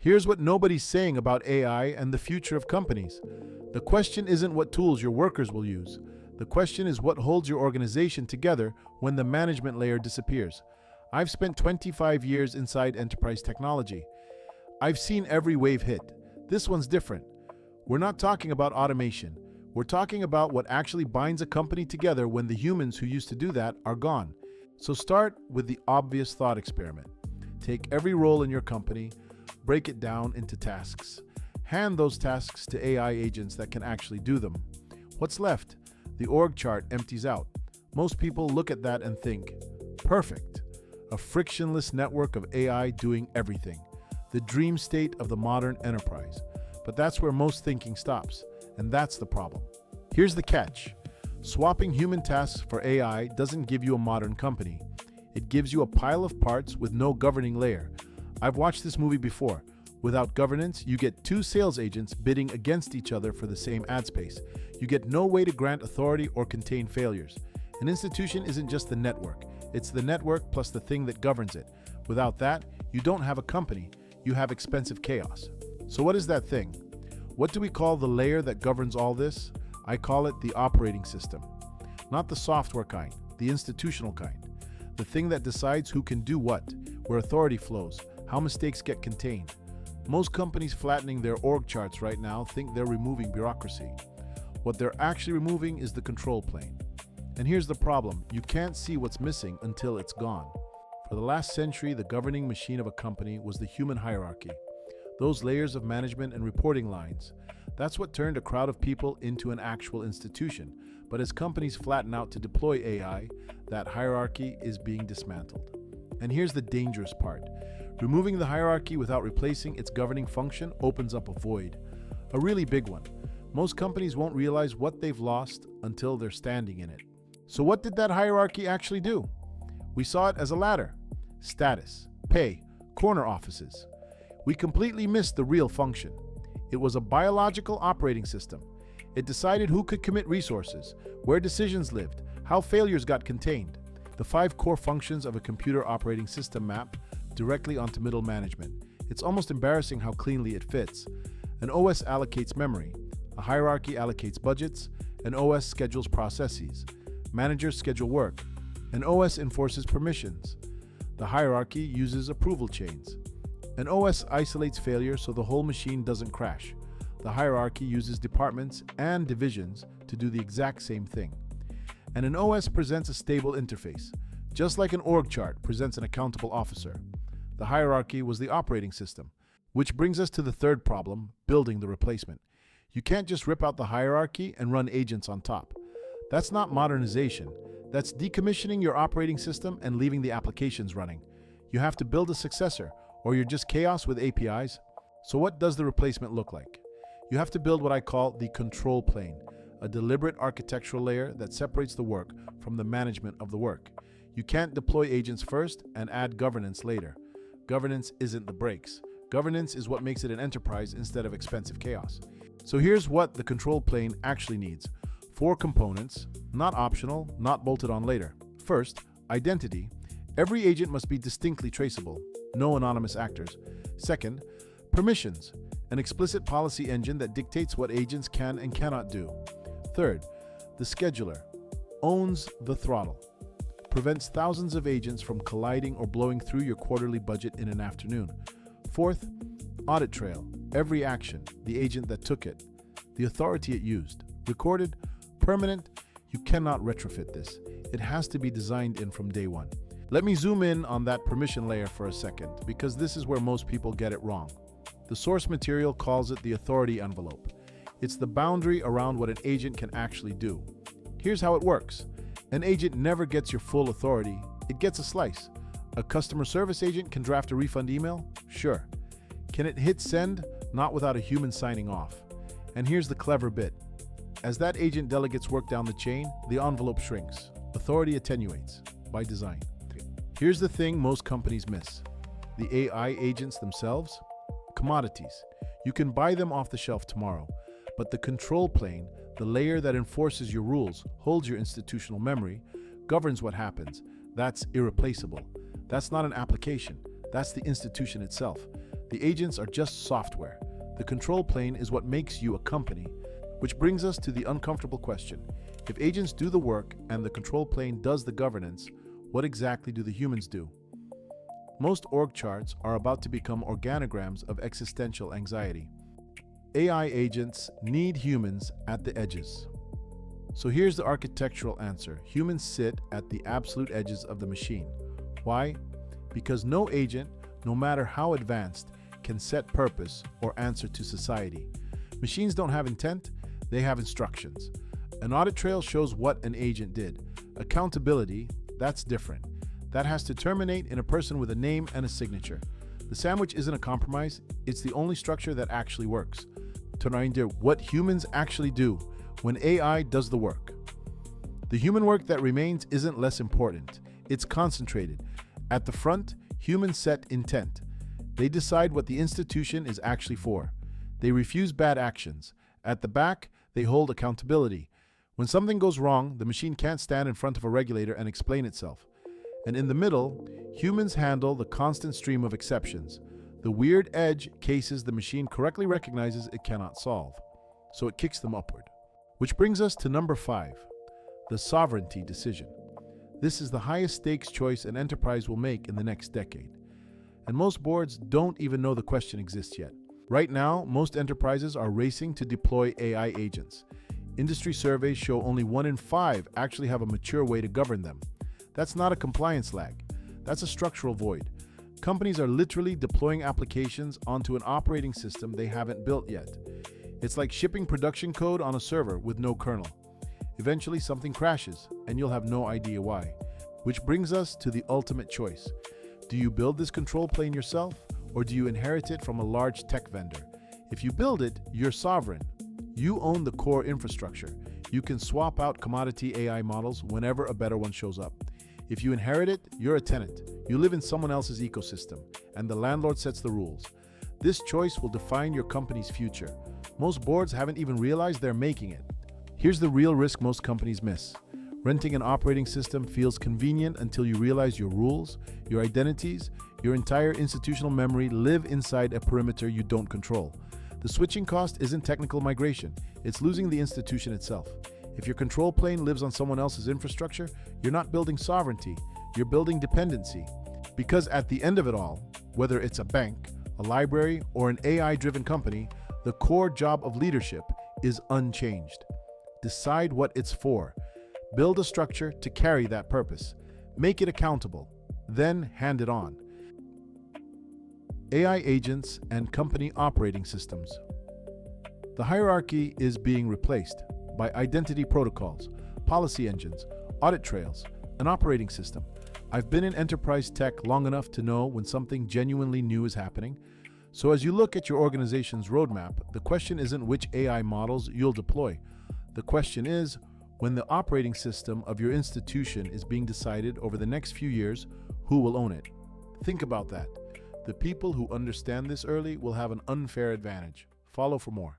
Here's what nobody's saying about AI and the future of companies. The question isn't what tools your workers will use. The question is what holds your organization together when the management layer disappears. I've spent 25 years inside enterprise technology. I've seen every wave hit. This one's different. We're not talking about automation. We're talking about what actually binds a company together when the humans who used to do that are gone. So start with the obvious thought experiment. Take every role in your company, break it down into tasks. Hand those tasks to AI agents that can actually do them. What's left? The org chart empties out. Most people look at that and think, perfect. A frictionless network of AI doing everything. The dream state of the modern enterprise. But that's where most thinking stops, and that's the problem. Here's the catch. Swapping human tasks for AI doesn't give you a modern company. It gives you a pile of parts with no governing layer. I've watched this movie before. Without governance, you get two sales agents bidding against each other for the same ad space. You get no way to grant authority or contain failures. An institution isn't just the network. It's the network plus the thing that governs it. Without that, you don't have a company. You have expensive chaos. So what is that thing? What do we call the layer that governs all this? I call it the operating system. Not the software kind, the institutional kind. The thing that decides who can do what, where authority flows, how mistakes get contained. Most companies flattening their org charts right now think they're removing bureaucracy. What they're actually removing is the control plane. And here's the problem, you can't see what's missing until it's gone. For the last century, the governing machine of a company was the human hierarchy. Those layers of management and reporting lines. That's what turned a crowd of people into an actual institution. But as companies flatten out to deploy AI, that hierarchy is being dismantled. And here's the dangerous part. Removing the hierarchy without replacing its governing function opens up a void. A really big one. Most companies won't realize what they've lost until they're standing in it. So what did that hierarchy actually do? We saw it as a ladder. Status, pay, corner offices. We completely missed the real function. It was a biological operating system. It decided who could commit resources, where decisions lived, how failures got contained. The 5 core functions of a computer operating system map directly onto middle management. It's almost embarrassing how cleanly it fits. An OS allocates memory. A hierarchy allocates budgets. An OS schedules processes. Managers schedule work. An OS enforces permissions. The hierarchy uses approval chains. An OS isolates failure so the whole machine doesn't crash. The hierarchy uses departments and divisions to do the exact same thing. And an OS presents a stable interface, just like an org chart presents an accountable officer. The hierarchy was the operating system, which brings us to the third problem, building the replacement. You can't just rip out the hierarchy and run agents on top. That's not modernization. That's decommissioning your operating system and leaving the applications running. You have to build a successor, or you're just chaos with APIs. So what does the replacement look like? You have to build what I call the control plane, a deliberate architectural layer that separates the work from the management of the work. You can't deploy agents first and add governance later. Governance isn't the brakes. Governance is what makes it an enterprise instead of expensive chaos. So here's what the control plane actually needs. 4 components, not optional, not bolted on later. First, identity. Every agent must be distinctly traceable, no anonymous actors. Second, permissions, an explicit policy engine that dictates what agents can and cannot do. Third, the scheduler, owns the throttle, prevents thousands of agents from colliding or blowing through your quarterly budget in an afternoon. Fourth, audit trail, every action, the agent that took it, the authority it used, recorded, permanent. You cannot retrofit this. It has to be designed in from day one. Let me zoom in on that permission layer for a second, because this is where most people get it wrong. The source material calls it the authority envelope. It's the boundary around what an agent can actually do. Here's how it works. An agent never gets your full authority, it gets a slice. A customer service agent can draft a refund email? Sure. Can it hit send? Not without a human signing off. And here's the clever bit. As that agent delegates work down the chain, the envelope shrinks. Authority attenuates, by design. Here's the thing most companies miss. The AI agents themselves? Commodities. You can buy them off the shelf tomorrow, but the control plane, the layer that enforces your rules, holds your institutional memory, governs what happens, that's irreplaceable. That's not an application. That's the institution itself. The agents are just software. The control plane is what makes you a company. Which brings us to the uncomfortable question. If agents do the work and the control plane does the governance, what exactly do the humans do? Most org charts are about to become organograms of existential anxiety. AI agents need humans at the edges. So here's the architectural answer. Humans sit at the absolute edges of the machine. Why? Because no agent, no matter how advanced, can set purpose or answer to society. Machines don't have intent, they have instructions. An audit trail shows what an agent did. Accountability, that's different. That has to terminate in a person with a name and a signature. The sandwich isn't a compromise, it's the only structure that actually works. To remind what humans actually do when AI does the work. The human work that remains isn't less important. It's concentrated. At the front, humans set intent. They decide what the institution is actually for. They refuse bad actions. At the back, they hold accountability. When something goes wrong, the machine can't stand in front of a regulator and explain itself. And in the middle, humans handle the constant stream of exceptions. The weird edge cases the machine correctly recognizes it cannot solve. So it kicks them upward. Which brings us to number 5, the sovereignty decision. This is the highest stakes choice an enterprise will make in the next decade. And most boards don't even know the question exists yet. Right now, most enterprises are racing to deploy AI agents. Industry surveys show only 1 in 5 actually have a mature way to govern them. That's not a compliance lag. That's a structural void. Companies are literally deploying applications onto an operating system they haven't built yet. It's like shipping production code on a server with no kernel. Eventually something crashes, and you'll have no idea why. Which brings us to the ultimate choice. Do you build this control plane yourself, or do you inherit it from a large tech vendor? If you build it, you're sovereign. You own the core infrastructure. You can swap out commodity AI models whenever a better one shows up. If you inherit it, you're a tenant. You live in someone else's ecosystem, and the landlord sets the rules. This choice will define your company's future. Most boards haven't even realized they're making it. Here's the real risk most companies miss. Renting an operating system feels convenient until you realize your rules, your identities, your entire institutional memory live inside a perimeter you don't control. The switching cost isn't technical migration, it's losing the institution itself. If your control plane lives on someone else's infrastructure, you're not building sovereignty, you're building dependency. Because at the end of it all, whether it's a bank, a library, or an AI-driven company, the core job of leadership is unchanged. Decide what it's for. Build a structure to carry that purpose. Make it accountable. Then hand it on. AI agents and company operating systems. The hierarchy is being replaced by identity protocols, policy engines, audit trails, an operating system. I've been in enterprise tech long enough to know when something genuinely new is happening. So as you look at your organization's roadmap, the question isn't which AI models you'll deploy. The question is, when the operating system of your institution is being decided over the next few years, who will own it? Think about that. The people who understand this early will have an unfair advantage. Follow for more.